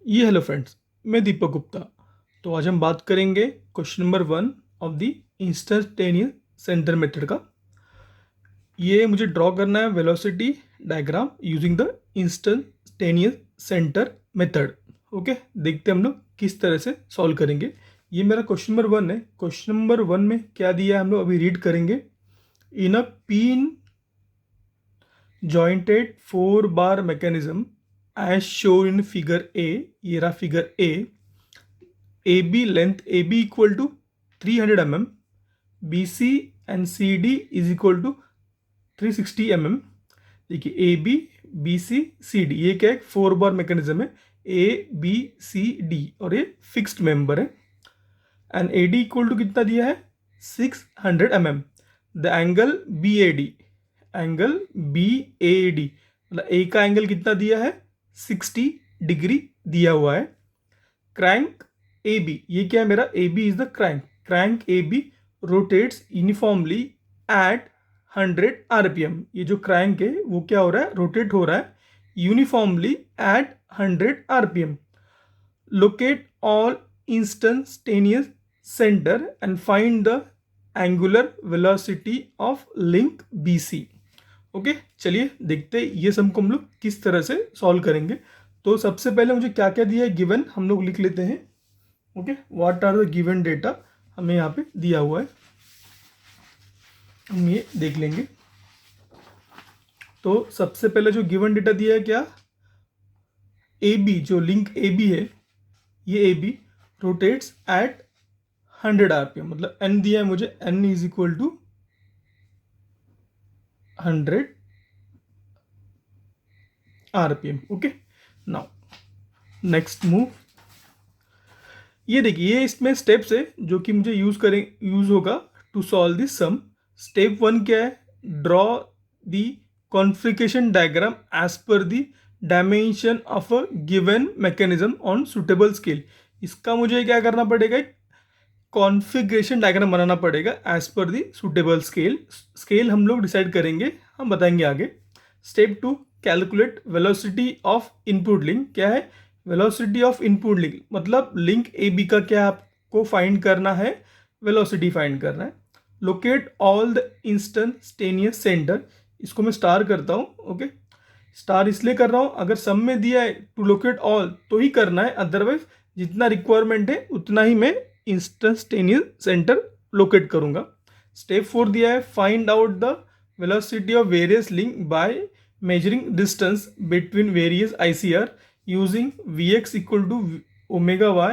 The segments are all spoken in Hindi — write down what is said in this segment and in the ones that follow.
ये हेलो फ्रेंड्स, मैं दीपक गुप्ता। तो आज हम बात करेंगे question number 1 of the instantaneous centre method का। ये मुझे ड्रॉ करना है velocity diagram using the instantaneous centre method. Okay, देखते हैं हम लोग किस तरह से सॉल्व करेंगे। ये मेरा क्वेश्चन नंबर 1 है। क्वेश्चन नंबर 1 में क्या दिया है हम लोग अभी रीड करेंगे। In a pin jointed 4 bar mechanism as shown in figure A, ये रहा figure A, AB length AB equal to 300 mm, BC and CD is equal to 360 mm। देखिए AB BC CD ये क्या है, 4 बार मैकेनिज्म है। ABCD और ये फिक्स्ड मेंबर है। एंड AD इक्वल टू कितना दिया है, 600 mm। द एंगल BAD मतलब A का एंगल कितना दिया है, 60 डिग्री दिया हुआ है। क्रैंक AB, ये क्या है मेरा, AB is the crank AB rotates uniformly eight 100 RPM। ये जो क्रैंक है वो क्या हो रहा है, रोटेट हो रहा है uniformly eight 100 RPM। Locate all instantaneous centre and find the angular velocity of link BC। Okay, चलिए देखते हैं ये सब को हम लोग किस तरह से सॉल्व करेंगे। तो सबसे पहले मुझे क्या क्या दिया है गिवन, हम लोग लिख लेते हैं। Okay, what are the given data हमें यहाँ पे दिया हुआ है, हम ये देख लेंगे। तो सबसे पहले जो गिवन डेटा दिया है क्या, AB जो लिंक AB है, ये AB रोटेट्स एट 100 RPM। मतलब N दिया है मुझे, N is equal to 100 RPM। Okay, now next move. ये देखिए, ये इसमें स्टेप्स है जो कि मुझे यूज होगा to solve this sum. Step 1 क्या है, draw the configuration diagram as per the dimension of a given mechanism on suitable scale. इसका मुझे क्या करना पड़ेगा, कॉन्फ़िगरेशन डायग्राम बनाना पड़ेगा as per the suitable scale हम लोग डिसाइड करेंगे, हम बताएंगे आगे। Step 2, calculate velocity of input link. क्या है, वेलोसिटी ऑफ इनपुट लिंक मतलब लिंक AB का क्या आपको फाइंड करना है, वेलोसिटी फाइंड करना है। Locate all the instantaneous centre, इसको मैं स्टार करता हूँ। ओके, स्टार इसलिए कर रहा हूँ, अगर सम में दिया है टू लोकेट ऑल तो ही करना है, अदरवाइज जितना रिक्वायरमेंट है उतना ही मैं इंस्टेंटेनियस सेंटर लोकेट करूँगा। स्टेप 4 दिया है, find out the velocity of various link by measuring distance between various ICR using Vx equal to omega y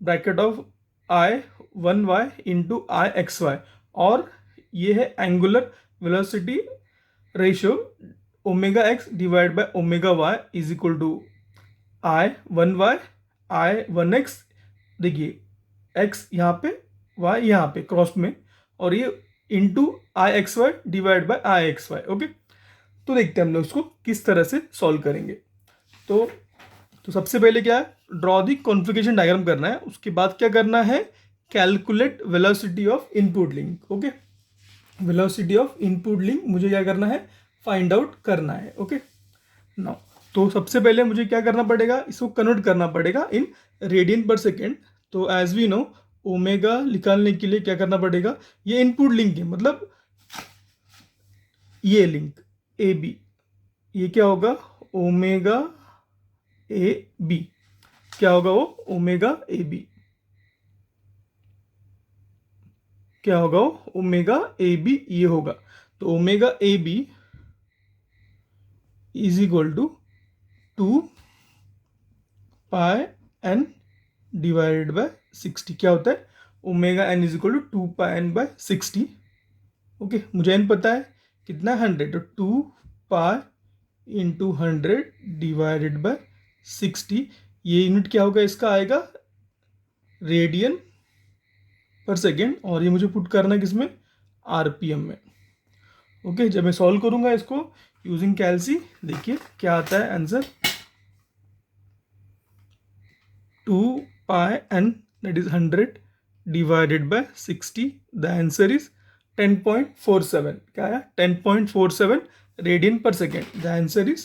bracket of I1y into IXY। और ये है angular velocity ratio omega X divide by omega Y is equal to I1y I1x। देखिए x यहाँ पे, y यहाँ पे क्रॉस में, और ये into IXY divide by IXY। Okay, तो देखते हैं हम लोग इसको किस तरह से सॉल्व करेंगे। तो सबसे पहले क्या है, ड्रॉ दी कॉन्फ़िगरेशन डायग्राम करना है। उसके बाद क्या करना है, calculate velocity of input link. Okay, velocity of input link मुझे क्या करना है, फाइंड आउट करना है। ओके, नाउ तो सबसे पहले मुझे क्या करना पड़ेगा, इसको कन्वर्ट करना पड़ेगा इन रेडियन पर सेकेंड। तो एज वी नो, ओमेगा निकालने के लिए क्या करना पड़ेगा, ये इनपुट लिंक है मतलब ये लिंक AB, ये क्या होगा, ओमेगा AB। क्या होगा वो, ओमेगा AB। क्या होगा वो, ओमेगा AB ये होगा। तो omega AB is equal to 2 pi n divided by 60। क्या होता है, omega n is equal to 2 pi n by 60। Okay, मुझे n पता है कितना, 100। तो 2 पाई इंटू 100 डिवाइडेड बाय 60। ये यूनिट क्या होगा, इसका आएगा रेडियन पर सेकेंड, और ये मुझे पुट करना है किसमें, RPM में। ओके, जब मैं सॉल्व करूंगा इसको यूजिंग कैलसी, देखिए क्या आता है answer, 2 pi n that is 100 divided by 60। The answer is 10.47। क्या है, 10.47 रेडियन पर second. The answer is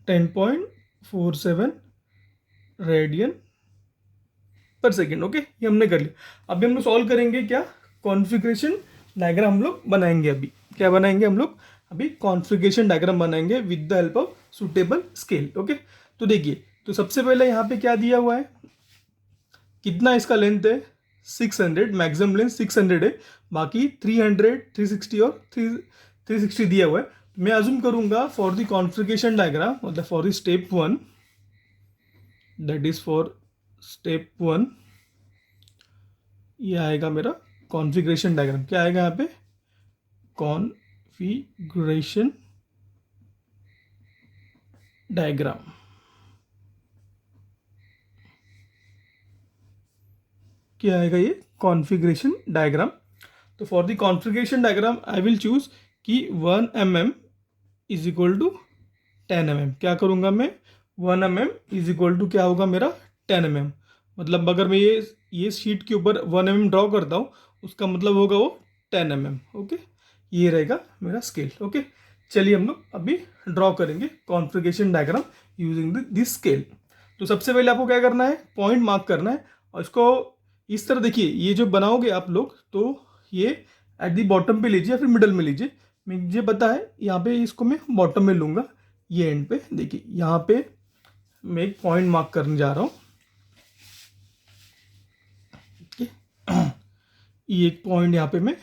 10.47 radian पर सेकेंड। ओके, ये हमने कर लिया। अभी हम लोग सॉल्व करेंगे क्या, कॉन्फ़िगरेशन डायग्राम हम लोग बनाएंगे। अभी क्या बनाएंगे हम लोग, अभी कॉन्फ़िगरेशन डायग्राम बनाएंगे with the help of suitable scale. Okay, तो देखिए, तो सबसे पहले यहाँ पे क्या दिया हुआ है, कितना इसका लेंथ है 600, मैक्सिमम लेंथ 600 है, बाकी 300, 360 और 360 दिया हुआ है। मैं अज्यूम करूंगा फॉर द कॉन्फ़िगरेशन डायग्राम, मतलब for the step 1, that is for step 1, ये आएगा मेरा कॉन्फ़िगरेशन डायग्राम। क्या आएगा यहाँ पे, कॉन्फ़िगरेशन डायग्राम। क्या आएगा ये, कॉन्फ़िगरेशन डायग्राम। तो for the configuration diagram I will choose कि 1 mm is equal to 10 mm। क्या करूँगा मैं, 1 mm इज इक्वल टू क्या होगा मेरा 10 mm। मतलब अगर मैं ये शीट के ऊपर 1 mm ड्रॉ करता हूँ, उसका मतलब होगा वो 10 mm। ओके, ये रहेगा मेरा स्केल। ओके, चलिए हम लोग अभी ड्रॉ करेंगे configuration diagram using this scale. तो सबसे पहले आपको क्या करना है, पॉइंट मार्क करना है, और इसको इस तरह देखिए, ये जो बनाओगे आप लोग, तो ये एट दी बॉटम पे लीजिए या फिर मिडल में लीजिए। मुझे पता है यहाँ पे इसको मैं बॉटम में लूँगा। ये एंड पे देखिए, यहाँ पे मैं एक पॉइंट मार्क करने जा रहा हूँ। ठीक है, ये एक पॉइंट यहाँ पे मैं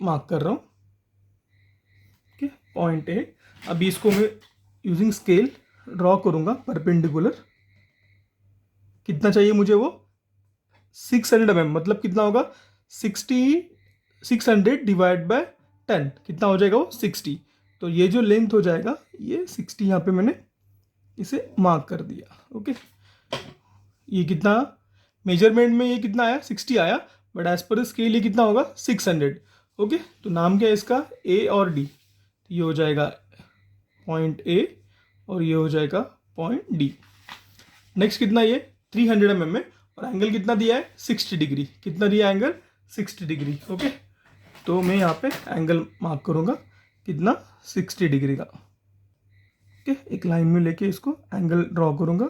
मार्क कर रहा हूँ। ठीक है, पॉइंट ए। अभी इसको मैं यूजिंग स्केल ड्रॉ करूँगा परपेंडिकुलर। कितना चाहिए मुझे वो, 600 mm, मतलब कितना होगा 600 डिवाइड बाय 10, कितना हो जाएगा वो 60। तो ये जो लेंथ हो जाएगा ये 60, यहाँ पे मैंने इसे मार्क कर दिया। ओके, ये कितना मेजरमेंट में, ये कितना आया 60 आया, बट एज पर स्केल ये कितना होगा 600। ओके, तो नाम क्या है इसका, ए और डी। ये हो जाएगा पॉइंट ए और ये हो जाएगा पॉइंट डी। नेक्स्ट कितना, ये 300 mm में, और एंगल कितना दिया है 60 डिग्री। कितना दिया एंगल 60 डिग्री। ओके, तो मैं यहाँ पे एंगल मार्क करूँगा कितना 60 डिग्री का। ओके, एक लाइन में लेके इसको एंगल ड्रॉ करूँगा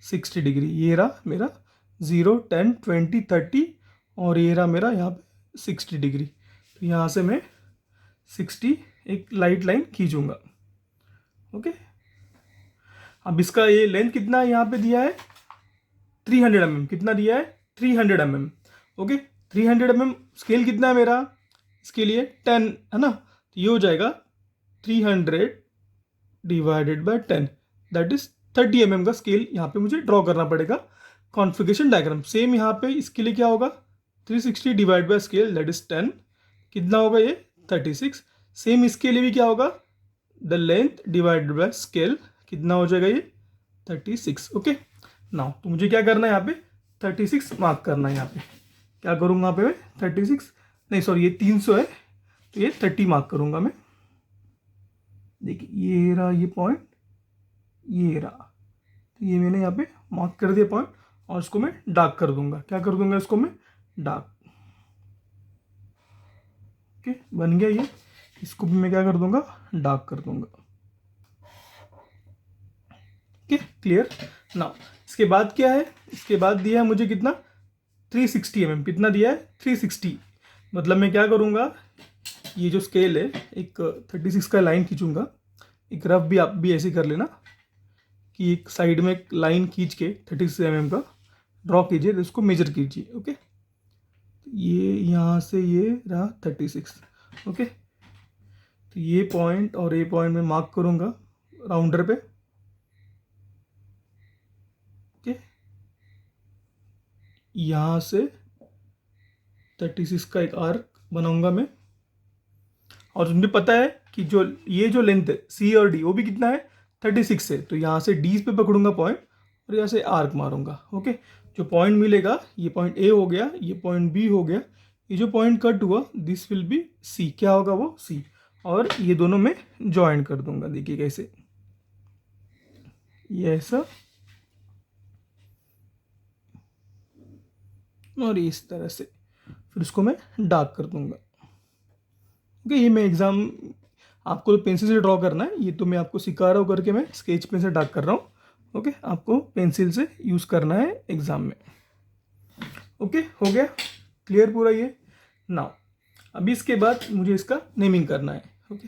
60 डिग्री। ये रहा मेरा 0, 10, 20, 30, और ये रहा मेरा यहाँ पे 60 डिग्री। तो यहाँ से मैं 60 एक लाइट लाइन खींचूँगा। ओके, अब इसका ये लेंथ कितना है यहाँ पे दिया है 300 mm। कितना दिया है 300 mm। ओके, 300 mm स्केल कितना है मेरा, इसके लिए 10 है ना, तो ये हो जाएगा 300 divided by 10, that is 30 mm का स्केल यहाँ पे मुझे ड्रॉ करना पड़ेगा कॉन्फ़िगरेशन डायग्राम। सेम यहाँ पे इसके लिए क्या होगा, 360 divide by scale, that is 10, कितना होगा ये 36। सेम इसके लिए भी क्या होगा, the length divided by scale, कितना हो जाएगा ये 36। ओके, नाउ तो मुझे क्या करना है यहाँ पे 36 मार्क करना है। यहाँ पे क्या करूँगा, यहाँ पे मैं 36 नहीं सॉरी, ये 300 है, तो ये 30 मार्क करूँगा मैं। देखिए ये रहा ये पॉइंट, ये रहा, तो ये मैंने यहाँ पे मार्क कर दिया पॉइंट, और इसको मैं डार्क कर दूंगा। क्या कर दूंगा इसको मैं, डार्क। ओके, बन गया ये, इसको भी मैं क्या कर दूंगा, डार्क कर दूंगा। Okay, clear. नाउ इसके बाद क्या है, इसके बाद दिया है मुझे कितना 360 mm। कितना दिया है 360। मतलब मैं क्या करूँगा, ये जो स्केल है एक 36 का लाइन खींचूंगा। एक रफ भी आप भी ऐसे कर लेना कि एक साइड में एक लाइन खींच के 36 mm का ड्रॉ कीजिए, तो इसको मेजर कीजिए। ओके, ये यहाँ से ये रहा 36। ओके, तो ये पॉइंट और ये पॉइंट में मार्क करूँगा राउंडर पे। ओके, यहाँ से 36 का एक आर्क बनाऊंगा मैं, और मुझे पता है कि जो ये जो लेंथ है सी और डी वो भी कितना है 36 है, तो यहाँ से डी पे पकड़ूंगा पॉइंट और यहाँ से आर्क मारूंगा। ओके, जो पॉइंट मिलेगा ये पॉइंट ए हो गया, ये पॉइंट बी हो गया, ये जो पॉइंट कट हुआ दिस विल बी सी। क्या होगा वो सी, और ये दोनों में ज्वाइन कर दूंगा। देखिए कैसे, ये ऐसा और इस तरह से, फिर इसको मैं डार्क कर दूंगा। ओके, ये मैं एग्जाम आपको पेंसिल से ड्रॉ करना है, ये तो मैं आपको सिखा रहा हूँ करके, मैं स्केच पेन से डार्क कर रहा हूँ। ओके, आपको पेंसिल से यूज़ करना है एग्ज़ाम में। ओके, हो गया क्लियर पूरा ये। नाउ अभी इसके बाद मुझे इसका नेमिंग करना है। ओके,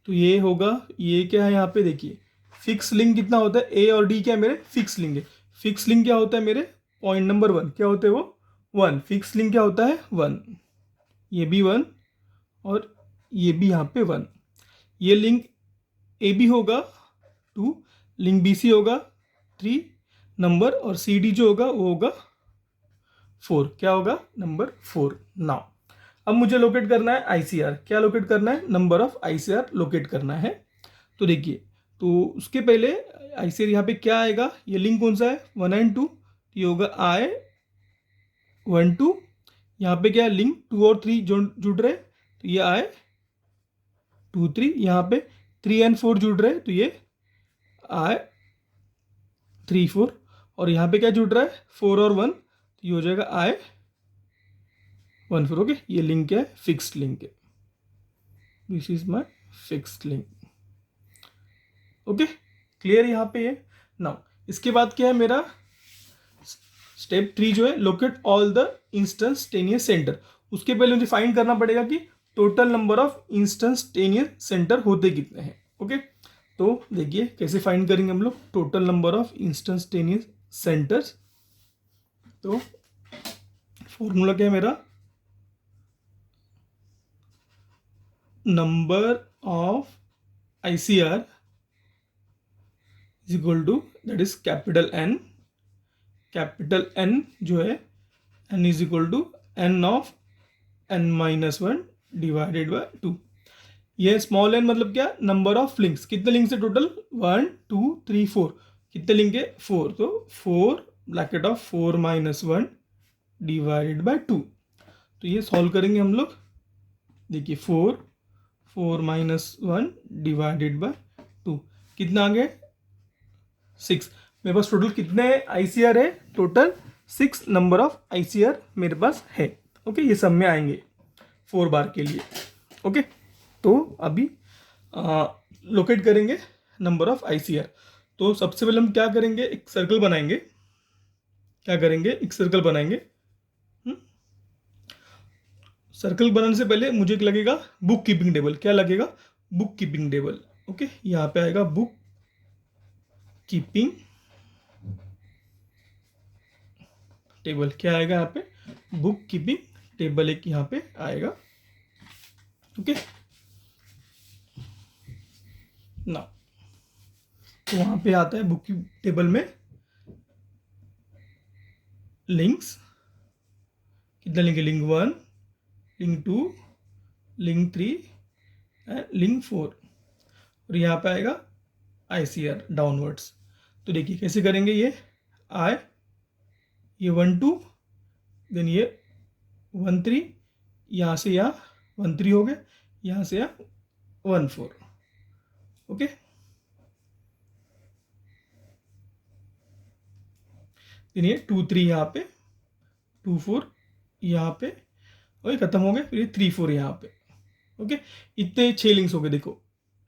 तो ये होगा, ये क्या है यहाँ पे देखिए, फिक्स लिंक कितना होता है, ए और डी क्या है मेरे फिक्स लिंक है। फिक्स लिंक क्या होता है मेरे, पॉइंट नंबर 1 क्या होते हैं वो 1, फिक्स लिंक क्या होता है 1, ये भी 1 और ये भी यहाँ पे 1। ये लिंक ए बी होगा 2, लिंक बी सी होगा 3 नंबर, और सी डी जो होगा वो होगा 4, क्या होगा नंबर 4। नाउ अब मुझे लोकेट करना है आईसीआर, क्या लोकेट करना है, नंबर ऑफ आईसीआर लोकेट करना है। तो देखिए, तो उसके पहले आईसीआर यहाँ पे क्या आएगा, ये लिंक कौन सा है 1 एंड 2, ये होगा आई 1 2, यहाँ पे क्या है लिंक 2 और 3 जुड़ रहे, तो ये आई 2 3, यहाँ पे 3 एंड 4 जुड़ रहे, तो ये आई 3 4, और यहाँ पे क्या जुड़ रहा है 4 और 1, तो ये हो जाएगा आई 1 4। ओके, ये लिंक क्या है, फिक्स्ड लिंक है, this is my fixed link. Okay, clear यहाँ पे है। नाउ इसके बाद क्या है मेरा स्टेप 3 जो है, locate all the instantaneous centre. उसके पहले मुझे फाइंड करना पड़ेगा कि total number of instantaneous centre होते कितने हैं। ओके, तो देखिए कैसे फाइंड करेंगे हम लोग total number of instantaneous centres. तो फॉर्मूला क्या है मेरा, number of ICR is equal to, that is capital N जो है N is equal to N of n-1 divided by 2। ये स्मॉल एन मतलब क्या, नंबर ऑफ लिंक्स, कितने लिंक्स है टोटल 1 2 3 4, कितने लिंक है 4, तो 4 ब्रैकेट ऑफ 4 - 1 डिवाइडेड बाय 2। तो ये सॉल्व करेंगे हम लोग, देखिए 4 -1 डिवाइडेड बाय 2 कितना आ गया 6। मेरे पास टोटल कितने आईसीआर है, टोटल 6 नंबर ऑफ आईसीआर मेरे पास है। ओके, ये सब में आएंगे 4 बार के लिए। ओके, तो अभी लोकेट करेंगे नंबर ऑफ आईसीआर। तो सबसे पहले हम क्या करेंगे, एक सर्कल बनाएंगे, क्या करेंगे एक सर्कल बनाएंगे। सर्कल बनाने से पहले मुझे एक लगेगा बुक कीपिंग टेबल, क्या लगेगा बुक कीपिंग टेबल। ओके, यहाँ पे आएगा बुक कीपिंग टेबल, क्या आएगा यहाँ पे बुक कीपिंग टेबल एक यहाँ पे आएगा। ओके, ना तो वहां पे आता है बुक टेबल में लिंक्स, कितने लिंक है, link 1 link 2 link 3 and link 4, और यहाँ पे आएगा आईसीआर डाउनवर्ड्स। तो देखिए कैसे करेंगे, ये आई ये 1 2, देन ये 1 3, यहाँ से यहाँ 1 3 हो गया, यहाँ से यहाँ 1 4। ओके, देन ये 2 3 यहाँ पे 2 4 यहाँ पे, और ये खत्म हो गया, फिर ये 3 4 यहाँ पे। ओके, इतने 6 लिंक्स हो गए, देखो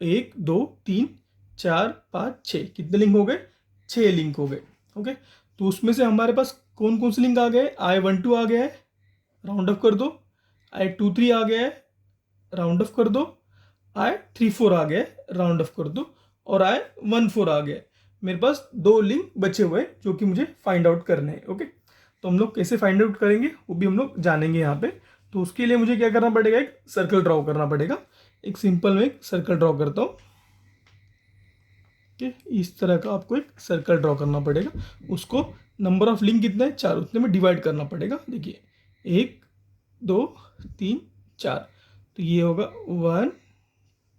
1 2 3 4 5 6, कितने लिंक हो गए 6 लिंक हो गए। ओके, तो उसमें से हमारे पास कौन कौन से लिंक आ गए, आई 1 2 आ गया है, राउंड ऑफ कर दो, आई 2 3 आ गया है, राउंड ऑफ कर दो, आई 3 4 आ गया है, राउंड ऑफ कर दो, और आई 1 4 आ गया है। मेरे पास 2 लिंक बचे हुए हैं जो कि मुझे फाइंड आउट करने हैं। ओके, तो हम लोग कैसे फाइंड आउट करेंगे वो भी हम लोग जानेंगे यहाँ पे। तो उसके लिए मुझे क्या करना पड़ेगा, एक सर्कल ड्रॉ करना पड़ेगा। एक सिंपल में एक सर्कल ड्रॉ करता हूँ। इस तरह का आपको एक सर्कल ड्रॉ करना पड़ेगा, उसको नंबर ऑफ लिंक कितना है 4, उतने में डिवाइड करना पड़ेगा। देखिए 1 2 3 4, तो ये होगा 1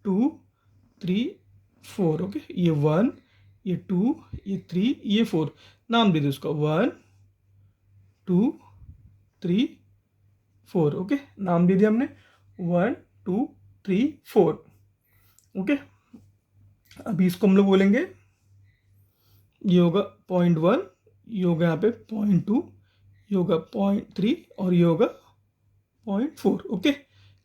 2 3 4। ओके, ये 1 ये 2 ये 3 ये 4, नाम दे दो उसका 1 2 3 4। ओके, नाम दे दिया हमने 1 2 3 4। ओके, अभी इसको हम लोग बोलेंगे, ये होगा 0.1, ये होगा यहाँ पे 0.2, ये होगा 0.3, और ये होगा 0.4। Okay,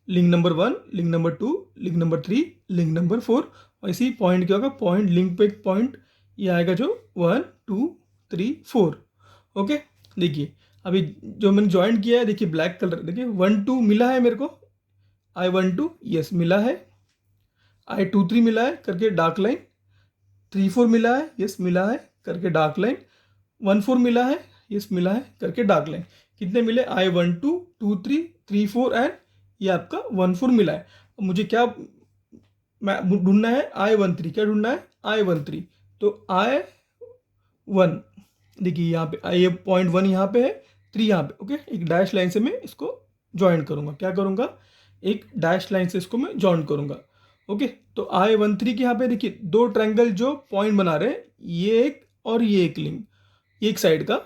link number 1 link number 2 link number 3 link number 4, और इसी पॉइंट क्या होगा, पॉइंट लिंक पे एक पॉइंट ये आएगा जो 1 2 3 4। ओके, देखिए अभी जो मैंने ज्वाइन किया है, देखिए ब्लैक कलर, देखिए 1 2 मिला है मेरे को, I12 यस मिला है, I23 मिला है करके डार्क लाइन, 3 4 मिला है, यस मिला है करके डार्क लाइन, 1 4 मिला है, यस मिला है करके डार्क लाइन। कितने मिले? I12 2 3 3 4 एंड ये आपका 1 4 मिला है। मुझे क्या ढूंढना है? I13। क्या ढूंढना है? I13। तो I1, देखिए यहाँ पे ये पॉइंट 1 यहाँ पे है, 3 यहाँ पे। ओके, एक डैश लाइन से मैं इसको ज्वाइन करूँगा। क्या करूँगा? एक डैश लाइन से इसको मैं ज्वाइन करूँगा। ओके, तो I13 के यहाँ पे देखिए दो ट्रायंगल जो पॉइंट बना रहे हैं, ये एक और ये एक लिंक, एक साइड का,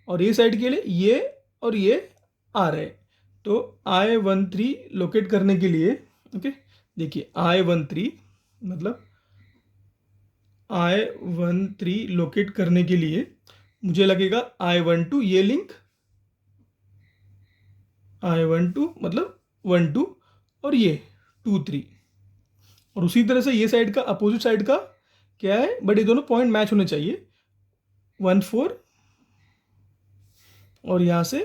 और ये साइड के लिए ये और ये आ रहे हैं। तो I13 लोकेट करने के लिए, ओके देखिए I13 मतलब I13 लोकेट करने के लिए मुझे लगेगा I12 ये लिंक, I12 मतलब 1 2 और ये 2 3, और उसी तरह से ये साइड का अपोजिट साइड का क्या है, बट ये दोनों पॉइंट मैच होने चाहिए, 1 4 और यहाँ से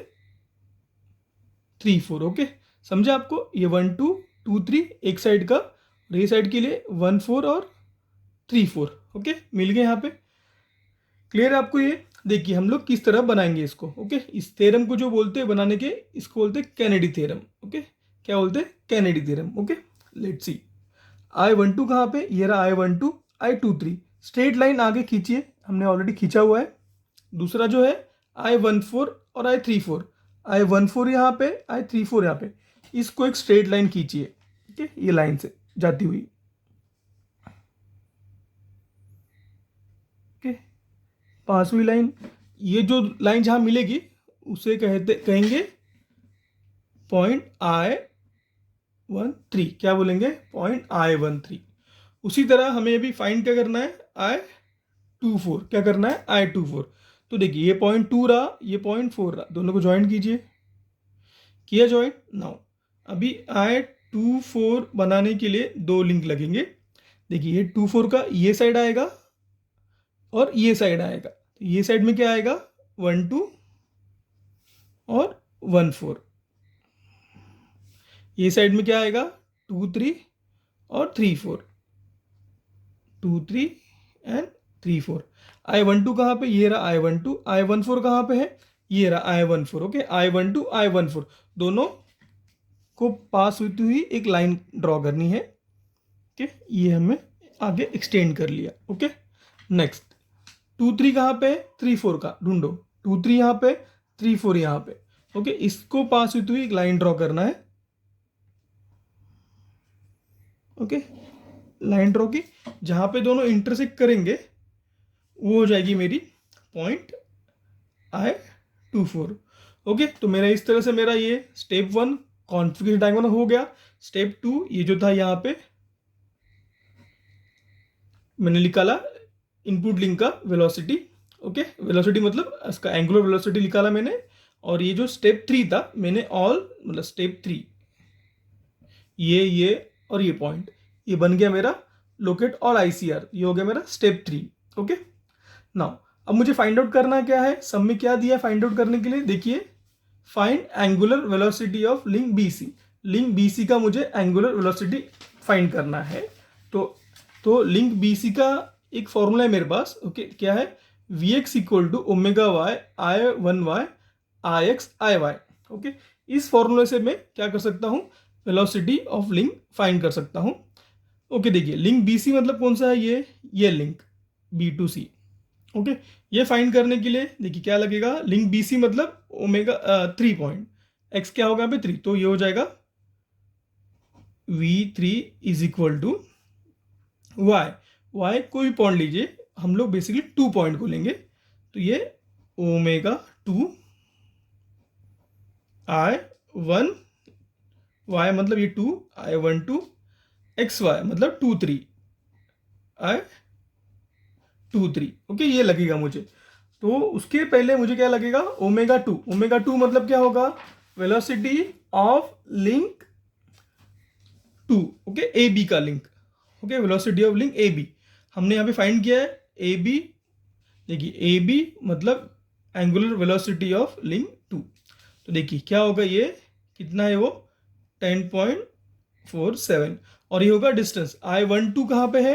3 4। ओके, समझे आपको? ये 1 2 2 3 एक साइड का, और ये साइड के लिए 1 4 और 3 4। ओके, मिल गए यहाँ पे। क्लियर है आपको ये? देखिए हम लोग किस तरह बनाएंगे इसको। ओके, इस थ्योरम को जो बोलते हैं बनाने के, इसको बोलते हैं कैनेडी थ्योरम। ओके, क्या बोलते हैं? Kennedy theorem. Okay, let's see. I12 कहाँ पे? ये रहा I12, I23। स्ट्रेट लाइन आगे खींचिए, हमने ऑलरेडी खींचा हुआ है। दूसरा जो है I14 और I34, I14 यहाँ पे, I34 यहाँ पे, इसको एक स्ट्रेट लाइन खींचिए। ओके, ये लाइन से जाती हुई। ओके, पास हुई लाइन, ये जो लाइन जहाँ मिलेगी उसे कहेंगे पॉइंट I13। क्या बोलेंगे? Point I13। उसी तरह हमें अभी फाइंड क्या करना है? I24। क्या करना है? I24। तो देखिए ये पॉइंट 2 रहा, ये पॉइंट 4 रहा, दोनों को ज्वाइन कीजिए। किया ज्वाइन? नाउ अभी I24 बनाने के लिए दो लिंक लगेंगे। देखिए ये 24 का ये साइड आएगा और ये साइड आएगा। तो ये साइड में क्या आएगा? 1 2 और 1 4। ये साइड में क्या आएगा? 2 3 और 3 4, 2 3 एंड 3 4। I12 कहाँ पे? ये रहा I12। I14 कहाँ पे है? ये रहा I14। ओके, I12 I14 दोनों को पास होती हुई एक लाइन ड्रॉ करनी है। ओके, ये हमें आगे एक्सटेंड कर लिया। ओके, नेक्स्ट 2 3 कहाँ पे? 3 4 का ढूंढो। 2 3 यहाँ पे, 3 4 यहाँ पे। ओके, इसको पास होती हुई एक लाइन ड्रॉ करना है। ओके, लाइन ड्रॉ की, जहाँ पे दोनों इंटरसेक्ट करेंगे वो हो जाएगी मेरी पॉइंट I24। ओके, तो मेरा इस तरह से मेरा ये स्टेप 1 कॉन्फ़िगरेशन डायग्राम हो गया। स्टेप 2 ये जो था यहाँ पे मैंने निकाला इनपुट लिंक का वेलोसिटी। ओके, वेलोसिटी मतलब इसका एंगुलर वेलोसिटी निकाला मैंने। और ये जो स्टेप 3 था, मैंने ऑल मतलब स्टेप 3 ये और ये पॉइंट, ये बन गया मेरा लोकेट ऑल ICR। ये हो गया मेरा स्टेप 3। ओके, नाउ अब मुझे फाइंड आउट करना क्या है? सब में क्या दिया फाइंड आउट करने के लिए? देखिए, find angular velocity of link BC। Link BC का मुझे एंगुलर वेलोसिटी फाइंड करना है। तो लिंक BC का एक फॉर्मूला है मेरे पास। ओके, क्या है? Vx equal to omega y I1y IX IY। Okay, इस फॉर्मूले से मैं क्या कर सकता हूँ? वेलोसिटी ऑफ लिंक फाइंड कर सकता हूँ। ओके, देखिए लिंक BC मतलब कौन सा है? ये लिंक B2C। ओके, ये फाइंड करने के लिए देखिए क्या लगेगा? लिंक BC मतलब ओमेगा 3 पॉइंट, x क्या होगा यहाँ पे? 3। तो ये हो जाएगा V3 is equal to y कोई पॉइंट लीजिए, हम लोग बेसिकली 2 पॉइंट को लेंगे। तो ये ओमेगा 2 I1 y मतलब ये 2 I12 XY मतलब 2 3 I23। ओके, ये लगेगा मुझे। तो उसके पहले मुझे क्या लगेगा? ओमेगा 2। ओमेगा 2 मतलब क्या होगा? Velocity of link 2। Okay, AB का link. Okay, velocity of link AB हमने यहाँ पे फाइंड किया है ए बी, देखिए ए बी मतलब एंगुलर वेलोसिटी ऑफ लिंक 2। तो देखिए क्या होगा, ये कितना है वो 10.47, और ये होगा डिस्टेंस I12 कहाँ पे है,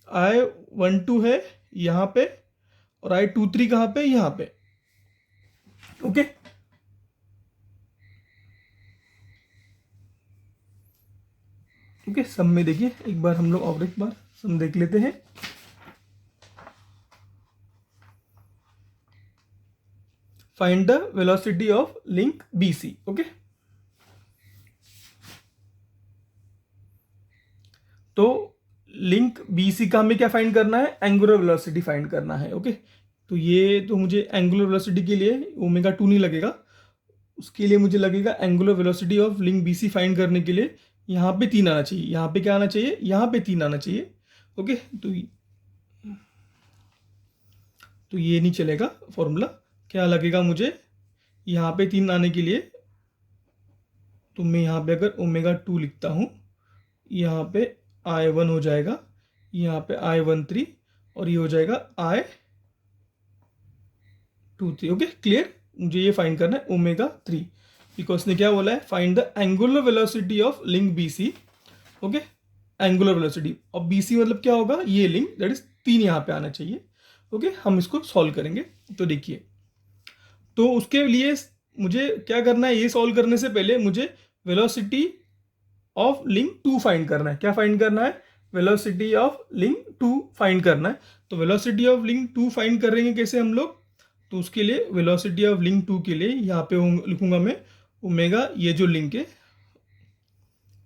I12 है यहाँ पे, और I23 कहाँ पे, यहाँ पे। ओके, ओके सम में देखिए एक बार हम लोग और एक बार सम देख लेते हैं। Find the velocity of link BC। Okay, तो लिंक BC का हमें क्या फाइंड करना है, एंगुलर वेलोसिटी फाइंड करना है। ओके, तो ये तो मुझे एंगुलर वेलोसिटी के लिए ओमेगा 2 नहीं लगेगा, उसके लिए मुझे लगेगा angular velocity of link BC find करने के लिए यहाँ पे 3 आना चाहिए, यहाँ पे क्या आना चाहिए, यहाँ पे 3 आना चाहिए। ओके, तो ये नहीं चलेगा फॉर्मूला, क्या लगेगा मुझे यहाँ पे 3 आने के लिए, तो मैं यहाँ पे अगर ओमेगा 2 लिखता हूँ, यहाँ पे I1 हो जाएगा, यहाँ पे I13, और ये हो जाएगा I23। ओके क्लियर, मुझे ये फाइंड करना है ओमेगा 3, बिकॉज ने क्या बोला है, find the angular velocity of link BC। Okay, angular velocity of BC मतलब क्या होगा, ये लिंक, दैट इज 3 यहाँ पे आना चाहिए। ओके, हम इसको सॉल्व करेंगे। तो देखिए, तो उसके लिए मुझे क्या करना है, ये सॉल्व करने से पहले मुझे वेलोसिटी ऑफ लिंक 2 फाइंड करना है। क्या फाइंड करना है, वेलोसिटी ऑफ लिंक 2 फाइंड करना है। तो वेलोसिटी ऑफ लिंक 2 फाइंड करेंगे कैसे हम लोग, तो उसके लिए वेलोसिटी ऑफ लिंक 2 के लिए यहाँ पे लिखूंगा मैं ओमेगा, ये जो लिंक है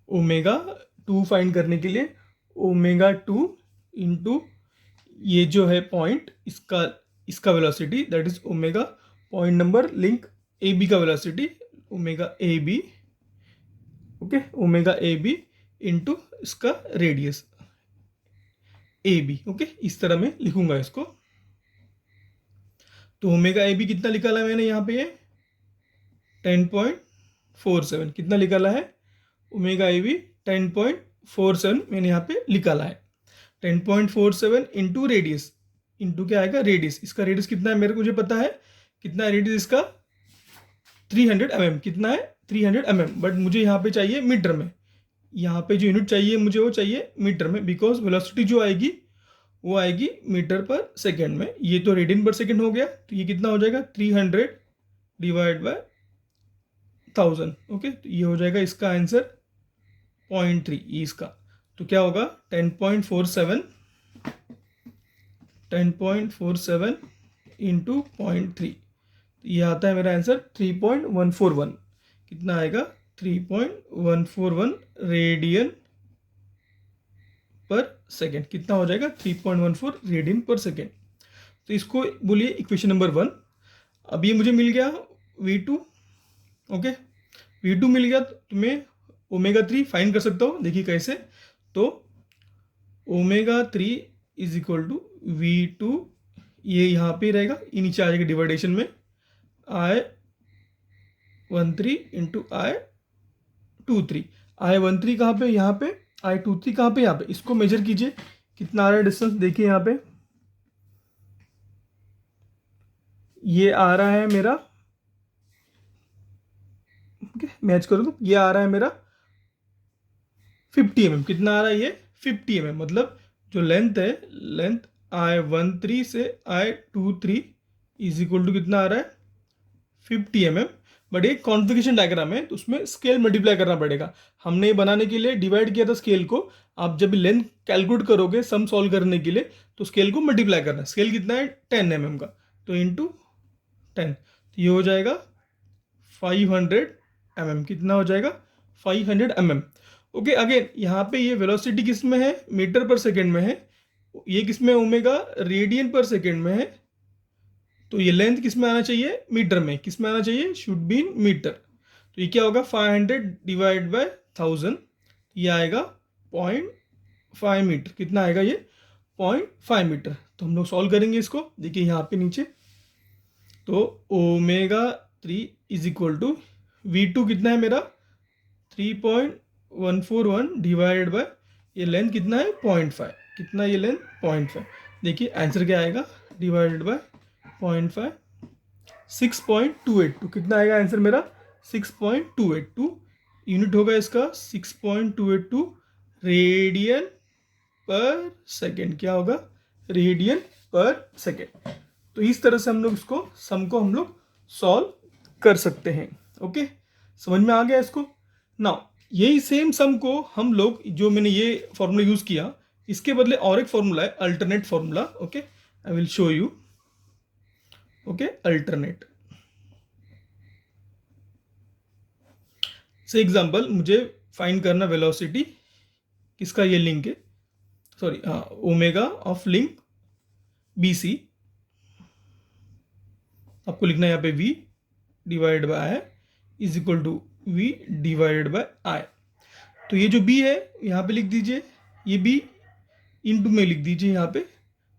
ओमेगा 2 फाइंड करने के लिए ओमेगा 2 इंटू ये जो है पॉइंट, इसका velocity, that is omega point number link AB का velocity, omega AB। Okay, omega AB into इसका रेडियस AB। ओके, इस तरह मैं लिखूंगा इसको। तो ओमेगा AB कितना निकाला है मैंने यहाँ पे, ये 10.47 कितना निकाला है, ओमेगा AB 10.47 मैंने यहाँ पे निकाला है। 10.47 इंटू रेडियस, इंटू क्या आएगा रेडियस, इसका रेडियस कितना है मेरे को मुझे पता है, कितना है रेडियस इसका 300 mm, कितना है 300 mm, बट मुझे यहाँ पे चाहिए मीटर में, यहाँ पे जो यूनिट चाहिए मुझे वो चाहिए मीटर में, बिकॉज वेलोसिटी जो आएगी वो आएगी मीटर पर सेकेंड में। ये तो रेडियन पर सेकेंड हो गया, तो ये कितना हो जाएगा 300 डिवाइड बाय 1000। ओके, तो ये हो जाएगा इसका आंसर 0.3 इसका। तो क्या होगा 10.47 इंटू 0.3, ये आता है मेरा आंसर 3.141। कितना आएगा 3.141 रेडियन पर सेकेंड, कितना हो जाएगा 3.14 रेडियन पर सेकेंड। तो इसको बोलिए इक्वेशन नंबर 1। अब ये मुझे मिल गया V2। ओके, V2 मिल गया, तो मैं ओमेगा 3 फाइंड कर सकता हूँ। देखिए कैसे, तो omega 3 is equal to V2, ये यहाँ पे रहेगा, ये नीचे आ जाएगा डिवाइडेशन में, I13 इंटू I23। I13 कहाँ पे, यहाँ पे, I23 कहाँ पे, यहाँ पे। इसको मेजर कीजिए कितना आ रहा है डिस्टेंस, देखिए यहाँ पे ये आ रहा है मेरा, ओके मैच करो तो ये आ रहा है मेरा 50 mm। कितना आ रहा है ये 50 mm, मतलब जो लेंथ है, लेंथ I13 से I23 इज इक्वल टू कितना आ रहा है 50 mm। बट एक कॉन्फ़िगरेशन डायग्राम है, तो उसमें स्केल मल्टीप्लाई करना पड़ेगा। हमने ये बनाने के लिए डिवाइड किया था स्केल को, आप जब लेंथ कैलकुलेट करोगे सम सॉल्व करने के लिए, तो स्केल को मल्टीप्लाई करना है। स्केल कितना है 10 mm का, तो इंटू 10, तो ये हो जाएगा 500 mm। कितना हो जाएगा 500 mm। ओके, अगेन यहाँ पे ये वेलोसिटी किस में है, मीटर पर सेकेंड में है, ये किस में, ओमेगा रेडियन पर सेकेंड में है, तो ये लेंथ किस में आना चाहिए, मीटर में। किस में आना चाहिए, शुड बी इन मीटर। तो ये क्या होगा 500 डिवाइड बाय 1000, ये आएगा 0.5 मीटर। कितना आएगा ये 0.5 मीटर। तो हम लोग सॉल्व करेंगे इसको, देखिए यहाँ पे नीचे, तो omega 3 is equal to V2 कितना है मेरा 3.141 डिवाइड बाय ये लेंथ कितना है 0.5, कितना ये लेंथ 0.5, देखिए आंसर क्या आएगा, डिवाइडेड बाय 0.5, 6.282। कितना आएगा आंसर मेरा, 6.282 यूनिट होगा इसका 6.282 रेडियन पर सेकेंड। क्या होगा, रेडियन पर सेकेंड। तो इस तरह से हम लोग इसको सम को हम लोग सॉल्व कर सकते हैं। ओके, समझ में आ गया इसको। नाउ यही सेम सम को हम लोग, जो मैंने ये फॉर्मूला यूज किया, इसके बदले और एक फॉर्मूला है, alternate formula. Okay, I will show you. Okay, alternate से एग्जांपल, मुझे फाइंड करना वेलोसिटी किसका, ये लिंक है, सॉरी हाँ, omega of link B C. आपको लिखना है यहाँ पे v divide by I is equal to v divided by I. तो ये जो b है यहाँ पे लिख दीजिए, ये b इंटू में लिख दीजिए यहाँ पे,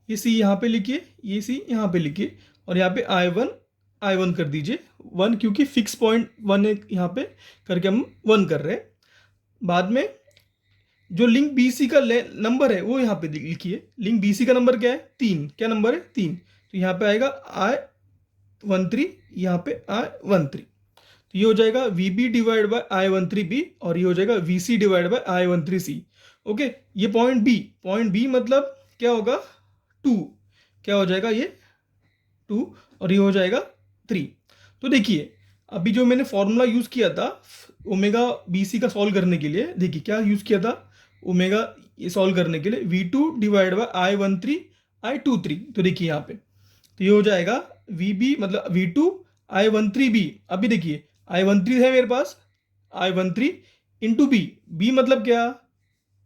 ये c यहाँ पे लिखिए, ये c यहाँ पे लिखिए, और यहाँ पे I1 कर दीजिए 1, क्योंकि फिक्स पॉइंट 1 है यहाँ पे करके हम 1 कर रहे हैं। बाद में जो लिंक BC का नंबर है वो यहाँ पे लिखिए। लिंक BC का नंबर क्या है, 3। क्या नंबर है, 3। तो यहाँ पे आएगा I13, यहाँ पे I13। तो ये हो जाएगा VB डिवाइड बाय I13B, और ये हो जाएगा VC divide by I13C। Okay, ये पॉइंट B मतलब क्या होगा, 2। क्या हो जाएगा ये 2, और ये हो जाएगा 3। तो देखिए अभी जो मैंने फॉर्मूला यूज किया था ओमेगा BC का सॉल्व करने के लिए, देखिए क्या यूज किया था ओमेगा ये सॉल्व करने के लिए, V2 divide by I13 I23। तो देखिए यहाँ पे, तो ये हो जाएगा VB मतलब V2 I13B। अभी देखिए I13 है मेरे पास, I13 इंटू B मतलब क्या,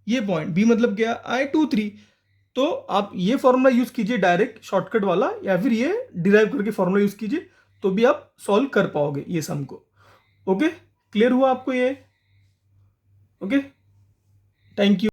ये पॉइंट B मतलब क्या, I23। तो आप ये फॉर्मूला यूज कीजिए डायरेक्ट शॉर्टकट वाला, या फिर ये डिराइव करके फॉर्मूला यूज कीजिए, तो भी आप सॉल्व कर पाओगे ये सम को। ओके, क्लियर हुआ आपको ये। Okay, thank you.